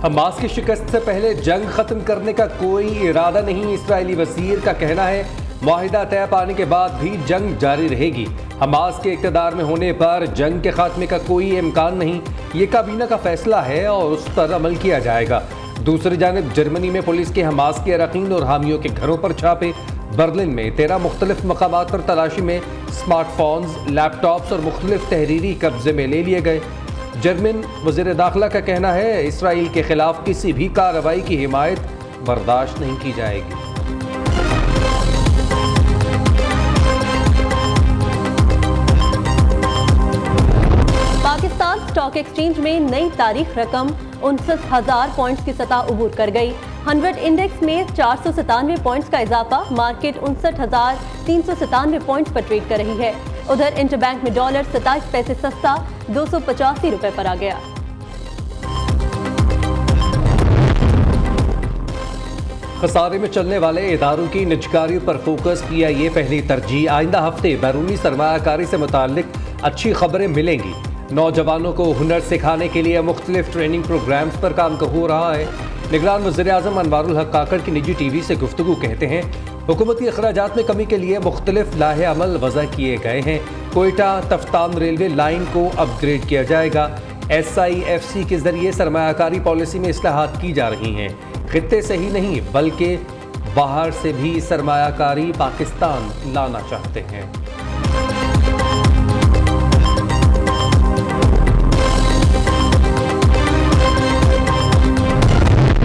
Hamas کی شکست سے پہلے جنگ ختم کرنے کا کوئی ارادہ نہیں، اسرائیلی وزیر کا کہنا ہے معاہدہ طے پانے کے بعد بھی جنگ جاری رہے گی۔ حماس کے اقتدار میں ہونے پر جنگ کے خاتمے کا کوئی امکان نہیں، یہ کابینہ کا فیصلہ ہے اور اس پر عمل کیا جائے گا۔ دوسری جانب جرمنی میں پولیس کے حماس کے اراکین اور حامیوں کے گھروں پر چھاپے، برلن میں 13 مختلف مقامات پر تلاشی میں سمارٹ فونز، لیپ ٹاپس اور مختلف تحریری قبضے میں لے لیے گئے۔ جرمن وزیر داخلہ کا کہنا ہے اسرائیل کے خلاف کسی بھی کارروائی کی حمایت برداشت نہیں کی جائے گی۔ پاکستان اسٹاک ایکسچینج میں نئی تاریخ رقم 59,000 پوائنٹس کی سطح عبور کر گئی۔ 100 انڈیکس میں 497 پوائنٹس کا اضافہ، مارکیٹ 59,397 پوائنٹس پر ٹریڈ کر رہی ہے۔ ادھر انٹر بینک میں ڈالر 27 پیسے سستا 285 روپے پر آ گیا۔ خسارے میں چلنے والے اداروں کی نجکاریوں پر فوکس، PIA پہلی ترجیح۔ آئندہ ہفتے بیرونی سرمایہ کاری سے متعلق اچھی خبریں ملیں گی۔ نوجوانوں کو ہنر سکھانے کے لیے مختلف ٹریننگ پروگرامز پر کام ہو رہا ہے۔ نگران وزیر اعظم انوار الحق کاکڑ کی نجی ٹی وی سے گفتگو کہتے ہیں حکومتی اخراجات میں کمی کے لیے مختلف لائحہ عمل وضع کیے گئے ہیں۔ کوئٹہ تفتان ریلوے لائن کو اپ گریڈ کیا جائے گا۔ SIFC کے ذریعے سرمایہ کاری پالیسی میں اصلاحات کی جا رہی ہیں۔ خطے سے ہی نہیں بلکہ باہر سے بھی سرمایہ کاری پاکستان لانا چاہتے ہیں۔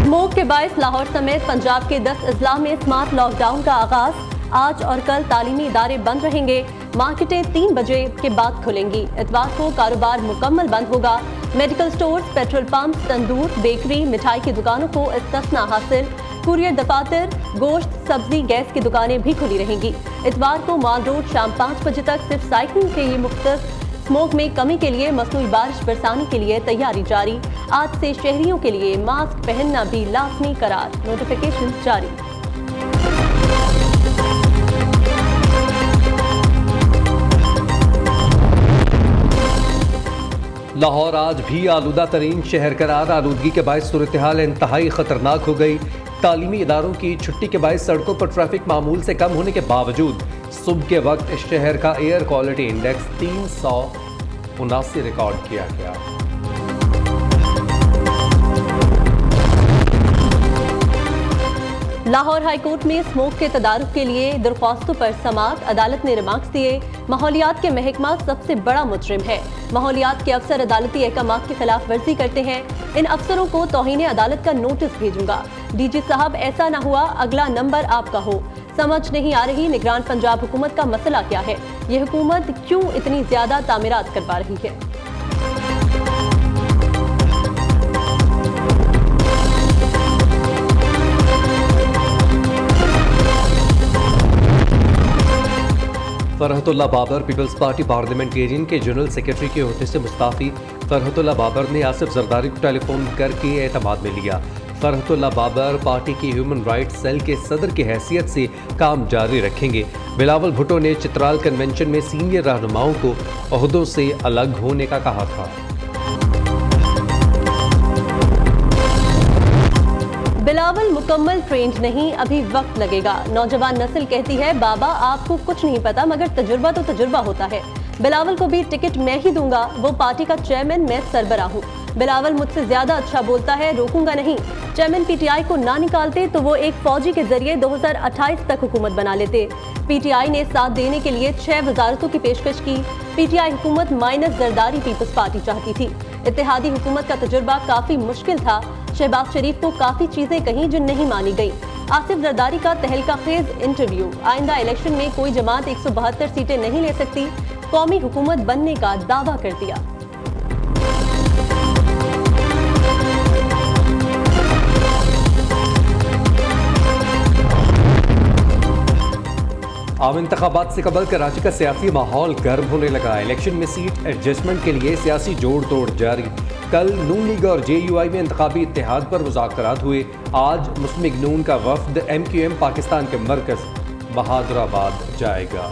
اسموگ کے باعث لاہور سمیت پنجاب کے 10 اضلاع میں اسمارٹ لاک ڈاؤن کا آغاز۔ آج اور کل تعلیمی ادارے بند رہیں گے، مارکیٹیں 3 بجے کے بعد کھلیں گی۔ اتوار کو کاروبار مکمل بند ہوگا۔ میڈیکل سٹورز، پیٹرول پمپس، تندور، بیکری، مٹھائی کی دکانوں کو استثناء حاصل۔ کوریئر دفاتر، گوشت، سبزی، گیس کی دکانیں بھی کھلی رہیں گی۔ اتوار کو مال روڈ شام 5 بجے تک صرف سائیکلنگ کے لیے مختص۔ اسموگ میں کمی کے لیے مصنوعی بارش برسانے کے لیے تیاری جاری۔ آج سے شہریوں کے لیے ماسک پہننا بھی لازمی قرار، نوٹیفیکیشن جاری۔ لاہور آج بھی آلودہ ترین شہر قرار، آلودگی کے باعث صورتحال انتہائی خطرناک ہو گئی۔ تعلیمی اداروں کی چھٹی کے باعث سڑکوں پر ٹریفک معمول سے کم ہونے کے باوجود صبح کے وقت اس شہر کا ایئر کوالٹی انڈیکس 379 ریکارڈ کیا گیا۔ لاہور ہائی کورٹ میں اسموگ کے تدارک کے لیے درخواستوں پر سماعت، عدالت نے ریمارکس دیے۔ ماحولیات کے محکمہ سب سے بڑا مجرم ہے، ماحولیات کے افسر عدالتی احکامات کی خلاف ورزی کرتے ہیں، ان افسروں کو توہین عدالت کا نوٹس بھیجوں گا۔ DG صاحب ایسا نہ ہوا اگلا نمبر آپ کا ہو۔ سمجھ نہیں آ رہی نگران پنجاب حکومت کا مسئلہ کیا ہے، یہ حکومت کیوں اتنی زیادہ تعمیرات کروا رہی ہے۔ فرحت اللہ بابر پیپلز پارٹی پارلیمنٹیرین کے جنرل سیکرٹری کے عہدے سے مستعفی۔ فرحت اللہ بابر نے آصف زرداری کو ٹیلی فون کر کے اعتماد میں لیا۔ فرحت اللہ بابر پارٹی کی ہیومن رائٹس سیل کے صدر کی حیثیت سے کام جاری رکھیں گے۔ بلاول بھٹو نے چترال کنونشن میں سینئر رہنماؤں کو عہدوں سے الگ ہونے کا کہا تھا۔ بلاول مکمل ٹرینڈ نہیں، ابھی وقت لگے گا۔ نوجوان نسل کہتی ہے بابا آپ کو کچھ نہیں پتا، مگر تجربہ تو تجربہ ہوتا ہے۔ بلاول کو بھی ٹکٹ میں ہی دوں گا، وہ پارٹی کا چیئرمین، میں سربراہ ہوں۔ بلاول مجھ سے زیادہ اچھا بولتا ہے، روکوں گا نہیں۔ چیئرمین PTI کو نہ نکالتے تو وہ ایک فوجی کے ذریعے 2028 تک حکومت بنا لیتے۔ PTI نے ساتھ دینے کے لیے 6 وزارتوں کی پیشکش کی۔ PTI حکومت مائنس زرداری پیپلز پارٹی چاہتی تھی۔ اتحادی حکومت کا تجربہ کافی مشکل تھا۔ شہباز شریف کو کافی چیزیں کہیں جو نہیں مانی گئی۔ آصف زرداری کا تہلکہ خیز انٹرویو، آئندہ الیکشن میں کوئی جماعت 172 سیٹیں نہیں لے سکتی، قومی حکومت بننے کا دعویٰ کر دیا۔ عام انتخابات سے قبل کراچی کا سیاسی ماحول گرم ہونے لگا۔ الیکشن میں سیٹ ایڈجسٹمنٹ کے لیے سیاسی جوڑ توڑ جاری۔ کل نون لیگ اور JUI میں انتخابی اتحاد پر مذاکرات ہوئے۔ آج مسلم نون کا وفد MQM پاکستان کے مرکز بہادر آباد جائے گا۔